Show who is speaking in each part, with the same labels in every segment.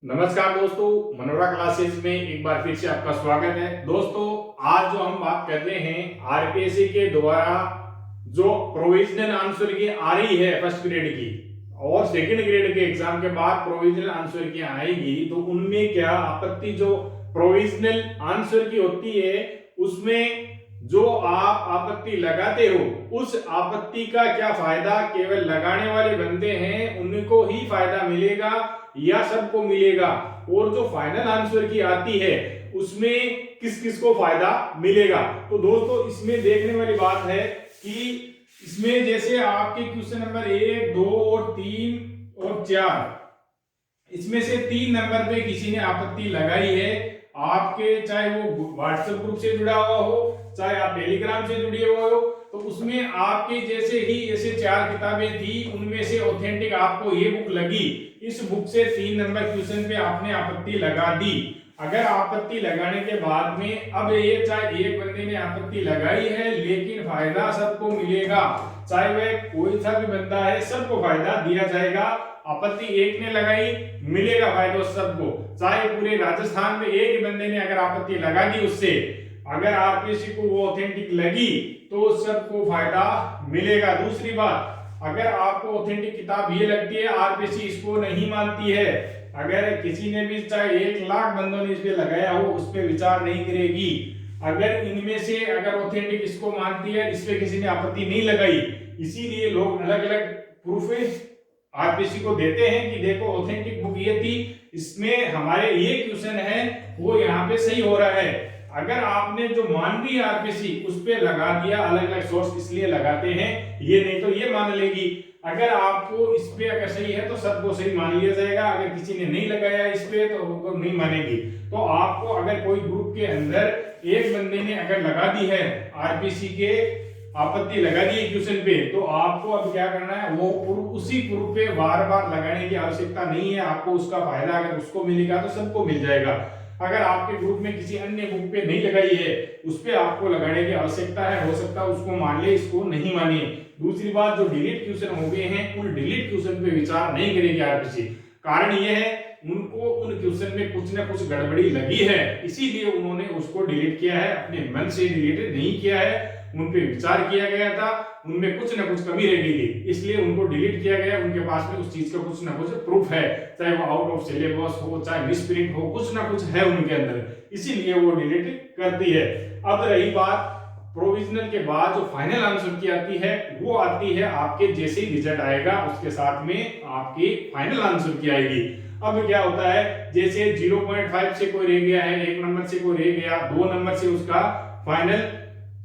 Speaker 1: नमस्कार दोस्तों, Monera classes में एक बार फिर से आपका स्वागत है। दोस्तों, आज जो हम बात कर रहे हैं आरपीएससी के द्वारा जो प्रोविजनल आंसर की आ रही है फर्स्ट ग्रेड की और सेकंड ग्रेड के एग्जाम के बाद प्रोविजनल आंसर की आएगी, तो उनमें क्या आपत्ति जो प्रोविजनल आंसर की होती है उसमें जो आप आपत्ति लगाते हो उस आपत्ति का क्या फायदा केवल लगाने वाले बंदे हैं उनको ही फायदा मिलेगा या सबको मिलेगा, और जो फाइनल आंसर की आती है उसमें किस किस को फायदा मिलेगा। तो दोस्तों, इसमें देखने वाली बात है कि इसमें जैसे आपके क्वेश्चन नंबर 1, 2 और 3 और 4, इसमें से 3 नंबर पे किसी ने आपत्ति लगाई है आपके, चाहे वो व्हाट्सएप ग्रुप से जुड़ा हुआ हो चाहे आप टेलीग्राम से जुड़े हुए हो, तो उसमें आपके जैसे ही ऐसे 4 किताबें थी उनमें से ऑथेंटिक आपको ये बुक लगी, इस बुक से 3 नंबर क्वेश्चन पे आपने आपत्ति लगा दी। अगर आपत्ति लगाने के बाद में अब ये चाहे एक बंदे ने आपत्ति लगाई है लेकिन फायदा सबको मिलेगा, चाहे वह कोई सा भी बंदा है सबको फायदा दिया जाएगा। आपत्ति एक ने लगाई मिलेगा फायदा सबको, चाहे पूरे राजस्थान में एक ही बंदे ने अगर आपत्ति लगा दी उससे अगर आरपीएससी को वो ऑथेंटिक लगी तो सबको फायदा मिलेगा। दूसरी बात, अगर आपको ऑथेंटिक किताब ये लगती है आरपीएससी इसको नहीं मानती है, अगर किसी ने भी चाहे 1 लाख बंदों ने इस पे लगाया हो उस पे विचार नहीं करेगी। अगर इनमें से अगर ऑथेंटिक इसको मानती है, इस पे किसी ने आपत्ति नहीं लगाई, इसीलिए लोग अलग अलग प्रूफ आरपीएससी को देते हैं कि देखो ऑथेंटिक बुक ये थी, इसमें हमारे ये क्वेश्चन है वो यहाँ पे सही हो रहा है। अगर आपने जो मान ली आरपीएससी उस पे लगा दिया, अलग अलग सोर्स इसलिए लगाते हैं ये नहीं तो ये मान लेगी। अगर आपको इस पे अगर सही है तो सबको सही मान लिया जाएगा, अगर किसी ने नहीं लगाया इस पे तो उनको नहीं मानेगी। तो आपको अगर कोई ग्रुप के अंदर एक बंदे ने अगर लगा दी है आरपीएससी के आपत्ति लगा दी है क्वेश्चन पे, तो आपको अब क्या करना है, वो उसी ग्रुप पे बार बार लगाने की आवश्यकता नहीं है। आपको उसका फायदा अगर उसको मिलेगा तो सबको मिल जाएगा। अगर आपके ग्रुप में किसी अन्य बुक पे नहीं लगाई है उस पे आपको लगाने की आवश्यकता है, हो सकता है उसको मान ले इसको नहीं माने। दूसरी बात, जो डिलीट क्वेश्चन हो गए हैं उन डिलीट क्वेश्चन पे विचार नहीं करेगी आरपीएससी। कारण यह है उनको उन क्वेश्चन में कुछ ना कुछ गड़बड़ी लगी है, इसीलिए उन्होंने उसको डिलीट किया है, अपने मन से डिलीट नहीं किया है। उन पे विचार किया गया था, उनमें कुछ ना कुछ कमी रह गई थी, इसलिए उनको डिलीट किया गया। उनके पास में उस चीज का कुछ ना कुछ प्रूफ है, चाहे वो आउट ऑफ सिलेबस हो चाहे मिसप्रिंट हो, कुछ ना कुछ है उनके अंदर, इसीलिए वो डिलीट करती है। अब रही बात प्रोविजनल के बाद जो फाइनल आंसर की आती है वो आती है आपके जैसे ही रिजल्ट आएगा उसके साथ में आपकी फाइनल आंसर की आएगी। अब क्या होता है, जैसे 0.5 से कोई रह गया है, 1 नंबर से कोई रह गया, 2 नंबर से उसका फाइनल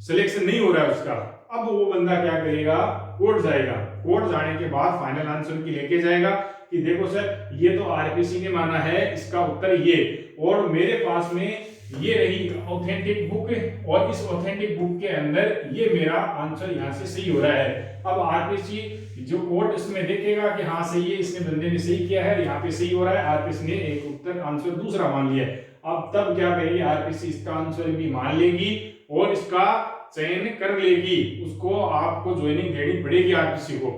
Speaker 1: सिलेक्शन नहीं हो रहा है उसका, अब वो बंदा क्या करेगा, कोर्ट जाएगा। कोर्ट जाने के बाद फाइनल आंसर की लेके जाएगा कि देखो सर ये तो आरपीएससी ने माना है, इसका उत्तर ये, और मेरे पास में ये रही ऑथेंटिक बुक और इस ऑथेंटिक बुक के अंदर ये मेरा आंसर यहाँ से सही हो रहा है। अब आरपीएससी जो कोर्ट इसमें देखेगा कि हाँ सही है, इसने बंदे ने सही किया है, यहाँ पे सही हो रहा है, आरपीएससी ने एक उत्तर आंसर दूसरा मान लिया है। अब तब क्या करेगी आरपीएससी, इसका आंसर भी मान लेगी और इसका चयन कर लेगी, उसको आपको ज्वाइनिंग देनी पड़ेगी आरपीएससी को।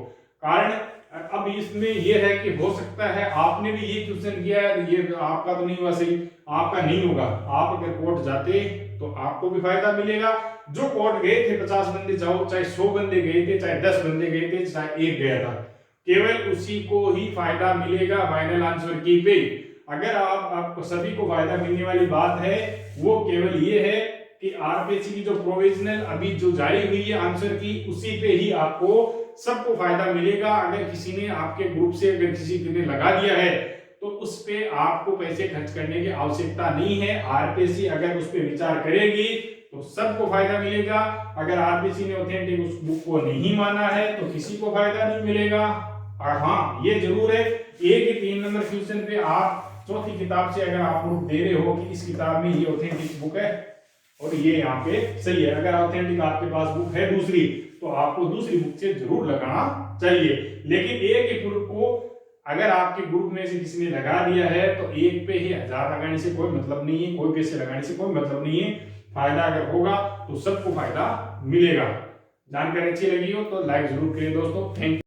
Speaker 1: कारण अब इसमें ये है कि हो सकता है आपने भी ये क्वेश्चन किया है, ये आपका तो नहीं हुआ सही, आपका नहीं होगा, आप अगर कोर्ट जाते तो आपको भी फायदा मिलेगा। जो कोर्ट गए थे 50 बंदे जाओ, चाहे 100 बंदे गए थे, चाहे 10 बंदे गए थे, चाहे एक गया था, केवल उसी को ही फायदा मिलेगा फाइनल आंसर की पे। अगर आपको सभी को फायदा मिलने वाली बात है वो केवल ये है कि आरपीएससी की जो प्रोविजनल अभी जो जारी हुई है आंसर की उसी पे ही आपको सबको फायदा मिलेगा। अगर किसी ने आपके ग्रुप से अगर किसी ने लगा दिया है तो उस पे आपको पैसे खर्च करने की आवश्यकता नहीं है। आरपीएससी अगर उस पे विचार करेगी तो सबको फायदा मिलेगा। अगर आरपीएससी ने ऑथेंटिक उस बुक को नहीं माना है तो किसी को फायदा नहीं मिलेगा। और हाँ ये जरूर है, एक ही 3 नंबर क्वेश्चन पे आप चौथी किताब से अगर आप प्रूफ दे रहे हो कि इस किताब में ये ऑथेंटिक बुक है और ये यहाँ पे सही है, अगर ऑथेंटिक आपके पास बुक है दूसरी तो आपको दूसरी बुक से जरूर लगाना चाहिए। लेकिन एक ही प्रूफ को अगर आपके ग्रुप में से किसी ने लगा दिया है तो एक पे ही 1000 लगाने से कोई मतलब नहीं है, कोई पैसे लगाने से कोई मतलब नहीं है। फायदा अगर होगा तो सबको फायदा मिलेगा। जानकारी अच्छी लगी हो तो लाइक जरूर करिए दोस्तों। Thank you.